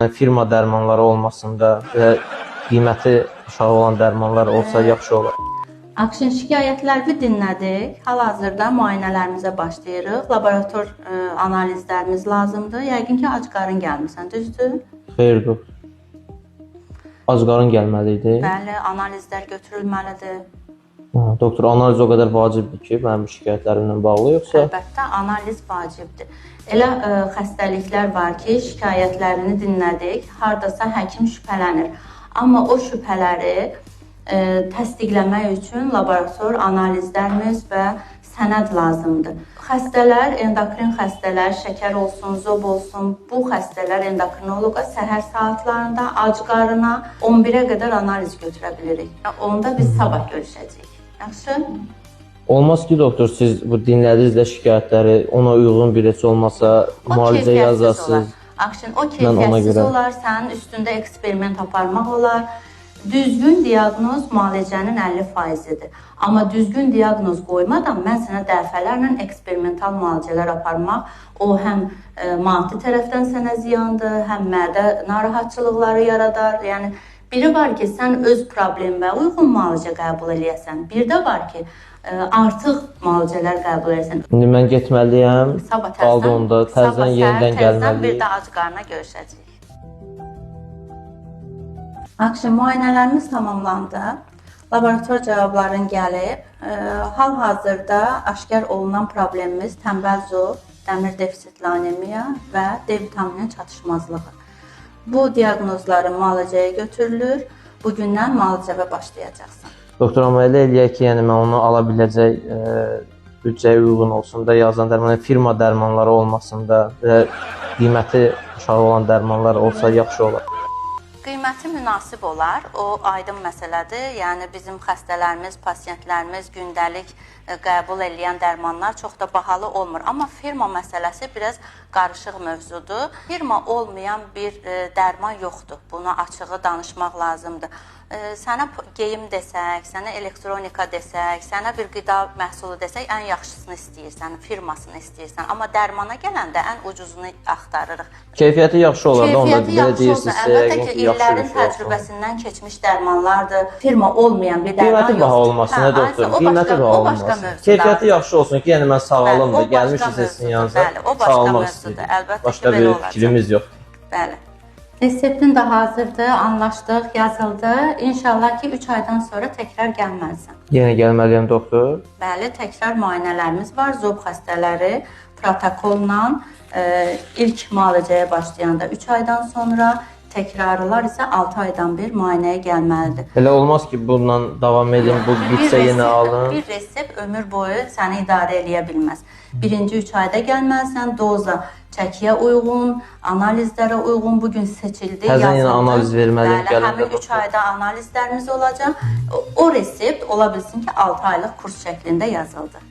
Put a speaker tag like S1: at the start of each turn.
S1: Firma dərmanları olmasında və qiyməti aşağı olan dərmanlar olsa yaxşı olar.
S2: Akşin şikayətləri dinlədik. Hal-hazırda müayinələrimizə başlayırıq. Laborator analizlərimiz lazımdır. Yəqin ki, ac qarın gəlmirsən, düzdür?
S1: Xeyr, doktor. Ac qarın gəlməli idi.
S2: Bəli, analizlər götürülməlidir.
S1: Doktor, analiz o qədər vacibdir ki, mənim şikayətlərimlə bağlı yoxsa?
S2: Əlbəttə, analiz vacibdir. Elə xəstəliklər var ki, şikayətlərini dinlədik, hardasa həkim şübhələnir. Amma o şübhələri təsdiqləmək üçün laborator analizlərimiz və sənəd lazımdır. Xəstələr, endokrin xəstələr, şəkər olsun, zob olsun, bu xəstələr endokrinoloqa səhər saatlarında ac qarına 11-ə qədər analiz götürə bilirik. Onda biz sabah görüşəcəyik. Yaxşı?
S1: Olmaz ki, doktor, siz bu dinlədiyiniz də şikayətləri ona uyğun bir heç olmasa müalicə yazasınız.
S2: Akşin, o keyfiyyətsiz olar, sənin üstündə eksperiment aparmaq olar. Düzgün diaqnoz müalicənin 50%-dir. Amma düzgün diaqnoz qoymadan mən sənə dəfələrlə eksperimental müalicələr aparmaq, o həm maddi tərəfdən sənə ziyandır, həm mədə narahatçılıqları yaradar. Yəni, biri var ki, sən öz problemə uyğun müalicə qəbul eləyəsən. Bir də var ki, artıq müalicələr qəbul edəsən.
S1: İndi mən getməliyəm.
S2: Sabah təzədən
S1: yenidən gəlməliyim.
S2: Bir də ac qarına görüşəcəyik. Akşin müayinələrimiz tamamlandı. Laborator cavabların gəlib. Hal-hazırda aşkar olunan problemimiz tənbəl zob, dəmir defisitli anemiya və D vitaminin çatışmazlığı. Bu diaqnozların müalicəyə götürülür. Bugündən müalicəyə başlayacaqsan.
S1: Doktor, amma elə eləyək ki, yəni mən onu ala biləcək büdcəyə uyğun olsun da yazılan dərmanlar, firma dərmanları olmasında və qiyməti aşağı olan dərmanlar olsa yaxşı olar.
S2: Qiyməti münasib olar, o aydın məsələdir. Yəni bizim xəstələrimiz, pasiyentlərimiz gündəlik qəbul edən dərmanlar çox da bahalı olmur. Amma firma məsələsi biraz qarışıq mövzudur. Firma olmayan bir dərman yoxdur. Buna açığı danışmaq lazımdır. Sənə geyim desək, sənə elektronika desək, sənə bir qida məhsulu desək, ən yaxşısını istəyirsən, firmasını istəyirsən. Amma dərmana gələndə ən ucuzunu axtarırıq.
S1: Keyfiyyəti yaxşı olar da, onda belə deyirsinizsə,
S2: əlbəttə ki, illərin təcrübəsindən keçmiş dərmanlardır. Firma olmayan bir dərman yoxdur.
S1: Qiyməti baha olmasın, nə doktor? Qiyməti baha olmasın. Keyfiyyəti yaxşı olsun ki, yəni mən sağalımdır, gəlmişsə sizin yanınıza sağalmaq istəyirəm. Başqa bir fikrimiz yoxdur.
S2: Bəli. Reseptin də hazırdır, anlaşdıq, yazıldı. İnşallah ki, 3 aydan sonra təkrar gəlməlisən.
S1: Yenə gəlməliyəm, doktor?
S2: Bəli, təkrar müayinələrimiz var. Zob xəstələri protokolla ilk müalicəyə başlayanda 3 aydan sonra, təkrarlar isə 6 aydan bir müayinəyə gəlməlidir.
S1: Elə olmaz ki, bununla davam edin, bu bitsə yenə alın.
S2: Bir resept ömür boyu səni idarə eləyə bilməz. Birinci 3 ayda gəlməlisən, doza çəkiyə uyğun, analizlərə uyğun bugün seçildi, yazıldı.
S1: Həzən yenə analiz verməliyim gələndə.
S2: Həmin 3 ayda analizlərimiz olacaq. O resept ola bilsin ki, 6 aylıq kurs şəklində yazıldı.